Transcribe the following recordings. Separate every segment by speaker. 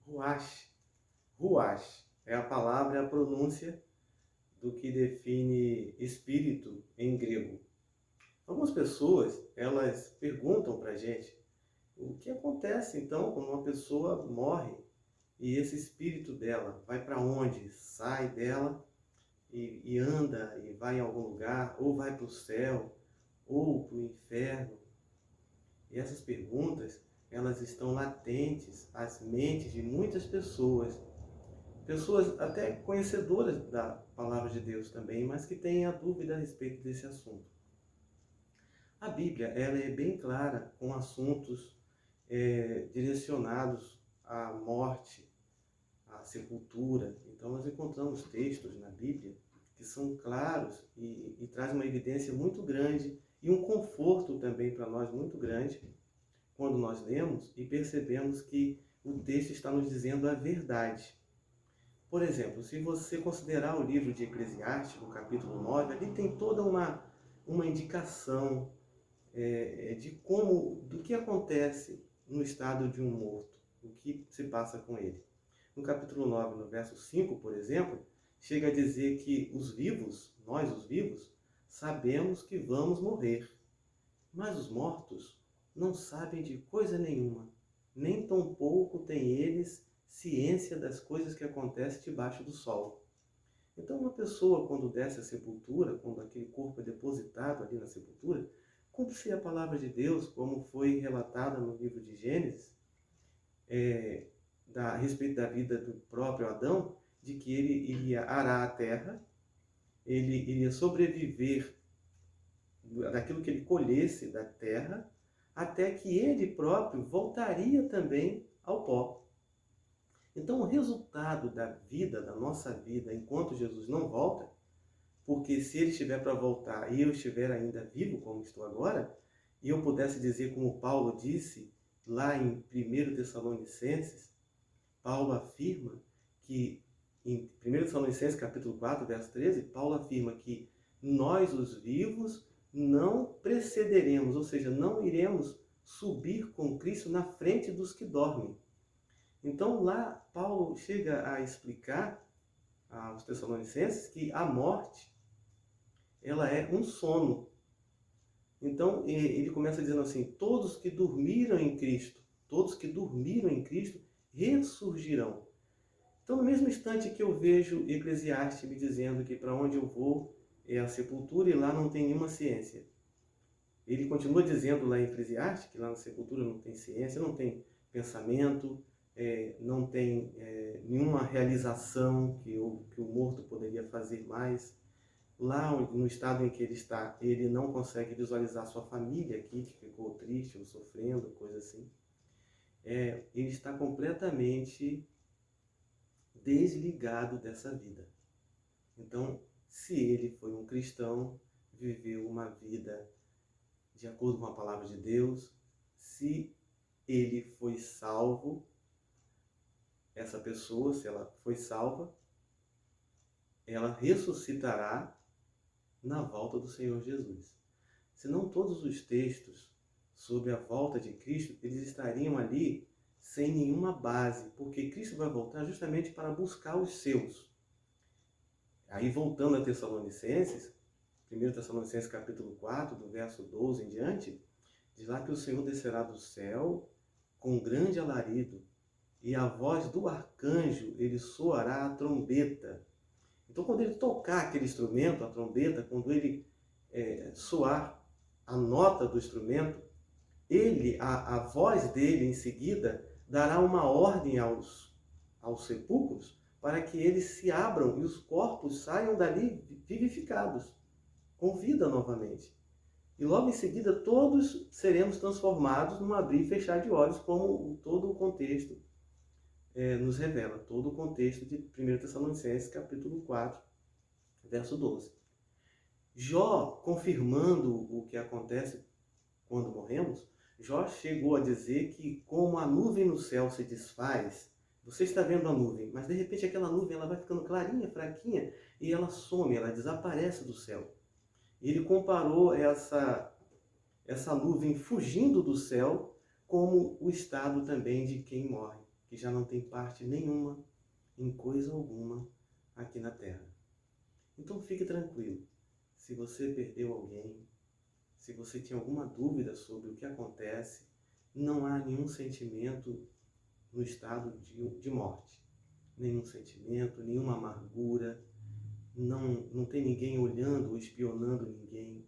Speaker 1: Ruach. Ruach é a palavra, é a pronúncia do que define espírito em grego. Algumas pessoas, elas perguntam para a gente o que acontece então quando uma pessoa morre e esse espírito dela vai para onde? Sai dela e anda e vai em algum lugar, ou vai para o céu, ou para o inferno. E essas perguntas, elas estão latentes às mentes de muitas pessoas. Pessoas até conhecedoras da palavra de Deus também, mas que têm a dúvida a respeito desse assunto. A Bíblia, ela é bem clara com assuntos direcionados à morte, à sepultura. Então nós encontramos textos na Bíblia que são claros e trazem uma evidência muito grande e um conforto também para nós muito grande quando nós lemos e percebemos que o texto está nos dizendo a verdade. Por exemplo, se você considerar o livro de Eclesiastes, no capítulo 9, ali tem toda uma indicação do que acontece no estado de um morto, o que se passa com ele. No capítulo 9, no verso 5, por exemplo, chega a dizer que os vivos, nós os vivos, sabemos que vamos morrer, mas os mortos não sabem de coisa nenhuma, nem tampouco têm eles ciência das coisas que acontecem debaixo do sol. Então, uma pessoa, quando desce à sepultura, quando aquele corpo é depositado ali na sepultura, cumpre-se a palavra de Deus, como foi relatada no livro de Gênesis, a respeito da vida do próprio Adão, de que ele iria arar a terra, ele iria sobreviver daquilo que ele colhesse da terra, até que ele próprio voltaria também ao pó. Então, o resultado da vida, da nossa vida, enquanto Jesus não volta, porque se ele estiver para voltar e eu estiver ainda vivo, como estou agora, e eu pudesse dizer como Paulo disse lá em 1 Tessalonicenses, Paulo afirma que, em 1 Tessalonicenses capítulo 4, verso 13, Paulo afirma que nós, os vivos, não precederemos, ou seja, não iremos subir com Cristo na frente dos que dormem. Então lá Paulo chega a explicar aos Tessalonicenses que a morte, ela é um sono. Então ele começa dizendo assim, todos que dormiram em Cristo ressurgirão. Então no mesmo instante que eu vejo Eclesiastes me dizendo que para onde eu vou é a sepultura e lá não tem nenhuma ciência. Ele continua dizendo lá em Eclesiastes que lá na sepultura não tem ciência, não tem pensamento, não tem nenhuma realização que o morto poderia fazer mais. Lá no estado em que ele está, ele não consegue visualizar sua família aqui, que ficou triste ou sofrendo, coisa assim. Ele está completamente desligado dessa vida. Então, se ele foi um cristão, viveu uma vida de acordo com a palavra de Deus, se ele foi salvo, essa pessoa, se ela foi salva, ela ressuscitará na volta do Senhor Jesus. Senão todos os textos sobre a volta de Cristo, eles estariam ali sem nenhuma base, porque Cristo vai voltar justamente para buscar os seus. Aí voltando a Tessalonicenses, 1 Tessalonicenses capítulo 4, do verso 12 em diante, diz lá que o Senhor descerá do céu com grande alarido, e a voz do arcanjo, ele soará a trombeta. Então, quando ele tocar aquele instrumento, a trombeta, quando ele soar a nota do instrumento, a voz dele em seguida dará uma ordem aos sepulcros para que eles se abram e os corpos saiam dali vivificados, com vida novamente. E logo em seguida todos seremos transformados num abrir e fechar de olhos, como todo o contexto nos revela, todo o contexto de 1 Tessalonicenses capítulo 4, verso 12. Jó, confirmando o que acontece quando morremos, Jó chegou a dizer que como a nuvem no céu se desfaz, você está vendo a nuvem, mas de repente aquela nuvem ela vai ficando clarinha, fraquinha, e ela some, ela desaparece do céu. Ele comparou essa nuvem fugindo do céu como o estado também de quem morre. que já não tem parte nenhuma em coisa alguma aqui na terra. Então fique tranquilo. Se você perdeu alguém, se você tinha alguma dúvida sobre o que acontece, não há nenhum sentimento no estado de morte. Nenhum sentimento, nenhuma amargura, não tem ninguém olhando ou espionando ninguém,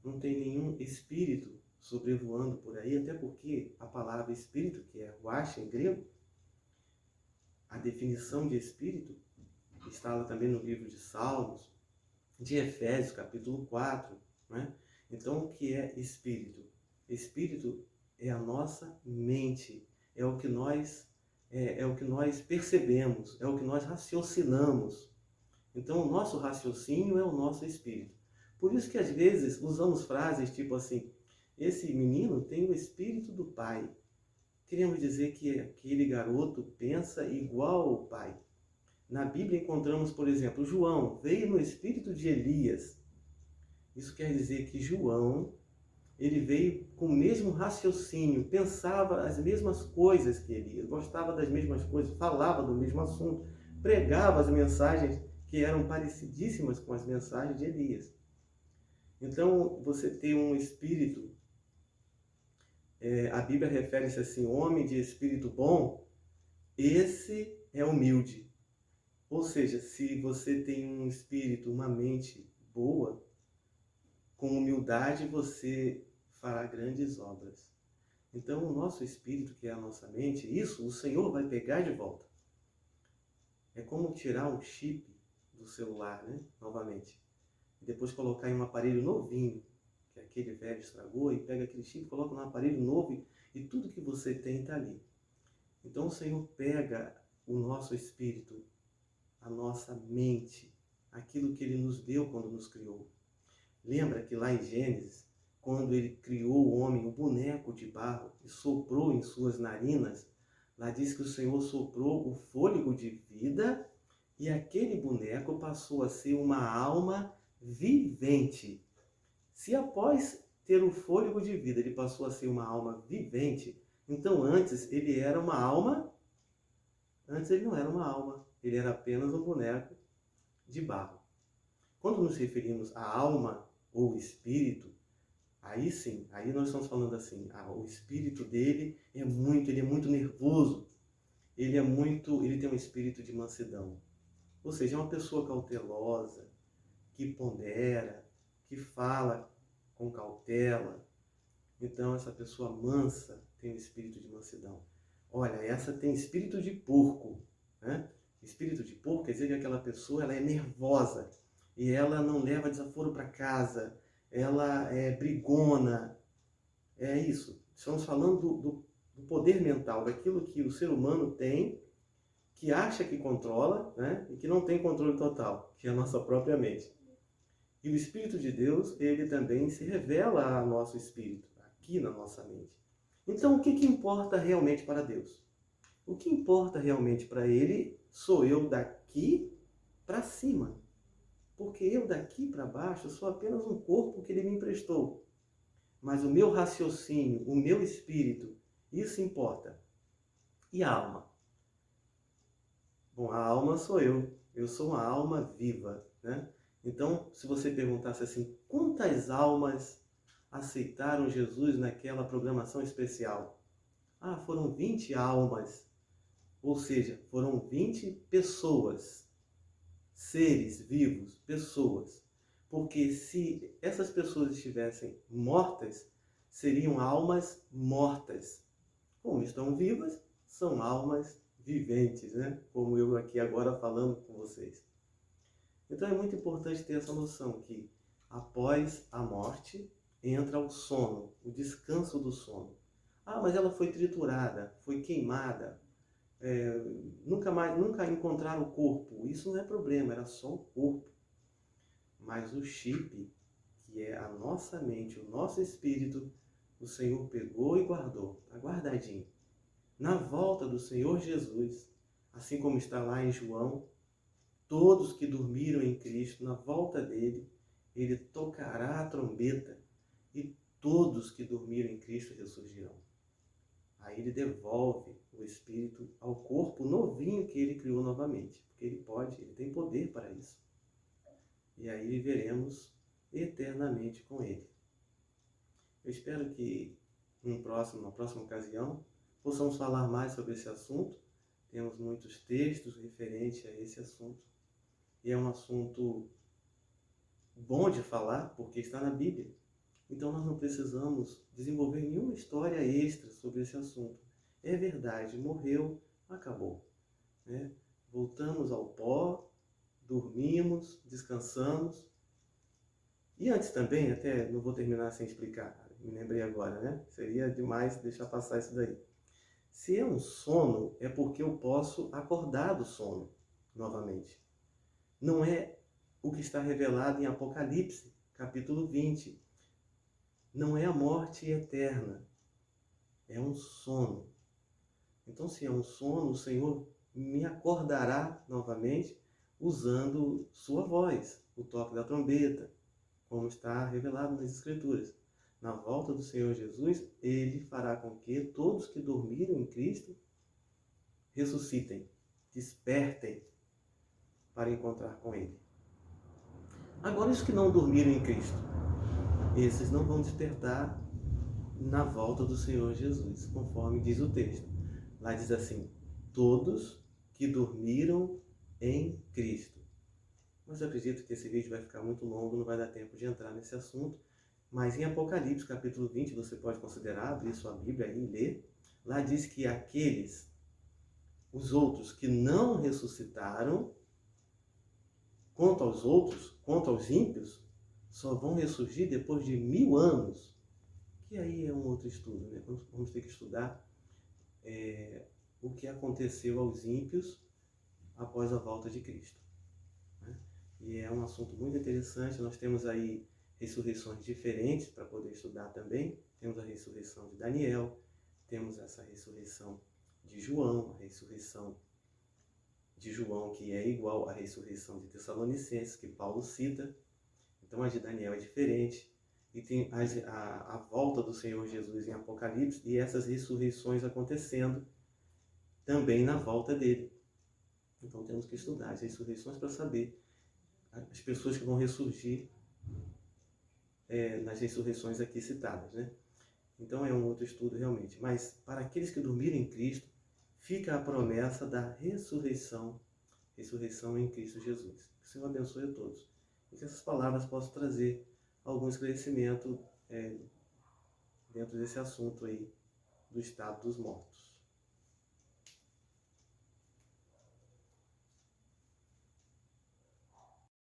Speaker 1: não tem nenhum espírito sobrevoando por aí, até porque a palavra espírito, que é ruach em grego, a definição de espírito está lá também no livro de Salmos, de Efésios, capítulo 4, né? Então, o que é espírito? Espírito é a nossa mente, é o que nós percebemos, é o que nós raciocinamos. Então, o nosso raciocínio é o nosso espírito. Por isso que, às vezes, usamos frases tipo assim, esse menino tem o espírito do pai. Queremos dizer que aquele garoto pensa igual ao pai. Na Bíblia encontramos, por exemplo, João veio no espírito de Elias. Isso quer dizer que João, ele veio com o mesmo raciocínio, pensava as mesmas coisas que Elias, gostava das mesmas coisas, falava do mesmo assunto, pregava as mensagens que eram parecidíssimas com as mensagens de Elias. Então, você tem um espírito, a Bíblia refere-se assim, homem de espírito bom, esse é humilde. Ou seja, se você tem um espírito, uma mente boa, com humildade você fará grandes obras. Então, o nosso espírito, que é a nossa mente, isso o Senhor vai pegar de volta. É como tirar um chip do celular, né? Novamente. E depois colocar em um aparelho novinho, que aquele velho estragou, e pega aquele chip, coloca num aparelho novo e tudo que você tem está ali. Então, o Senhor pega o nosso espírito, a nossa mente, aquilo que Ele nos deu quando nos criou. Lembra que lá em Gênesis, quando Ele criou o homem, o boneco de barro, e soprou em suas narinas, lá diz que o Senhor soprou o fôlego de vida e aquele boneco passou a ser uma alma vivente. Se após ter o fôlego de vida ele passou a ser uma alma vivente, então antes ele era uma alma, antes ele não era uma alma, ele era apenas um boneco de barro. Quando nos referimos à alma ou espírito, aí sim, aí nós estamos falando assim, o espírito dele ele é muito nervoso, ele tem um espírito de mansidão. Ou seja, é uma pessoa cautelosa, que pondera, que fala com cautela. Então, essa pessoa mansa tem um espírito de mansidão. Olha, essa tem espírito de porco, né? Espírito de porco quer dizer que aquela pessoa ela é nervosa e ela não leva desaforo para casa, ela é brigona. É isso. Estamos falando do poder mental, daquilo que o ser humano tem, que acha que controla, né? E que não tem controle total, que é a nossa própria mente. E o Espírito de Deus, ele também se revela ao nosso espírito, aqui na nossa mente. Então, o que importa realmente para Deus? O que importa realmente para Ele sou eu daqui para cima. Porque eu daqui para baixo sou apenas um corpo que Ele me emprestou. Mas o meu raciocínio, o meu espírito, isso importa. E a alma? Bom, a alma sou eu. Eu sou uma alma viva, né? Então, se você perguntasse assim, quantas almas aceitaram Jesus naquela programação especial? Foram 20 almas. Ou seja, foram 20 pessoas, seres vivos, pessoas. Porque se essas pessoas estivessem mortas, seriam almas mortas. Como estão vivas, são almas viventes, né? Como eu aqui agora falando com vocês. Então é muito importante ter essa noção que após a morte entra o sono, o descanso do sono. Mas ela foi triturada, foi queimada, nunca encontraram o corpo. Isso não é problema, era só o corpo. Mas o chip, que é a nossa mente, o nosso espírito, o Senhor pegou e guardou, está guardadinho. Na volta do Senhor Jesus, assim como está lá em João, todos que dormiram em Cristo, na volta dele, ele tocará a trombeta e todos que dormiram em Cristo ressurgirão. aí ele devolve o espírito ao corpo novinho que ele criou novamente. Porque ele pode, ele tem poder para isso. E aí viveremos eternamente com ele. Eu espero que numa próxima ocasião, possamos falar mais sobre esse assunto. Temos muitos textos referentes a esse assunto. E é um assunto bom de falar, porque está na Bíblia. Então nós não precisamos desenvolver nenhuma história extra sobre esse assunto. É verdade, morreu, acabou. Né? Voltamos ao pó, dormimos, descansamos. E antes também, até não vou terminar sem explicar, me lembrei agora, né? Seria demais deixar passar isso daí. Se é um sono, é porque eu posso acordar do sono novamente. Não é o que está revelado em Apocalipse, capítulo 20. Não é a morte eterna, é um sono. Então, se é um sono, o Senhor me acordará novamente usando sua voz, o toque da trombeta, como está revelado nas Escrituras. Na volta do Senhor Jesus, ele fará com que todos que dormiram em Cristo ressuscitem, despertem para encontrar com ele. Agora, os que não dormiram em Cristo, esses não vão despertar na volta do Senhor Jesus, conforme diz o texto. Lá diz assim: todos que dormiram em Cristo. Mas eu acredito que esse vídeo vai ficar muito longo, não vai dar tempo de entrar nesse assunto. Mas em Apocalipse, capítulo 20, você pode considerar, abrir sua Bíblia aí e ler. Lá diz que os outros que não ressuscitaram, quanto aos outros, quanto aos ímpios, só vão ressurgir depois de 1000 anos. Que aí é um outro estudo, né? Vamos ter que estudar o que aconteceu aos ímpios após a volta de Cristo. Né? E é um assunto muito interessante. Nós temos aí ressurreições diferentes para poder estudar também. Temos a ressurreição de Daniel, temos essa ressurreição de João, a ressurreição de João que é igual à ressurreição de Tessalonicenses, que Paulo cita. Então a de Daniel é diferente. E tem a volta do Senhor Jesus em Apocalipse e essas ressurreições acontecendo também na volta dele. Então temos que estudar as ressurreições para saber as pessoas que vão ressurgir nas ressurreições aqui citadas, né? Então é um outro estudo realmente. Mas para aqueles que dormiram em Cristo, fica a promessa da ressurreição em Cristo Jesus. Que o Senhor abençoe a todos. E que essas palavras possam trazer algum esclarecimento dentro desse assunto aí do estado dos mortos.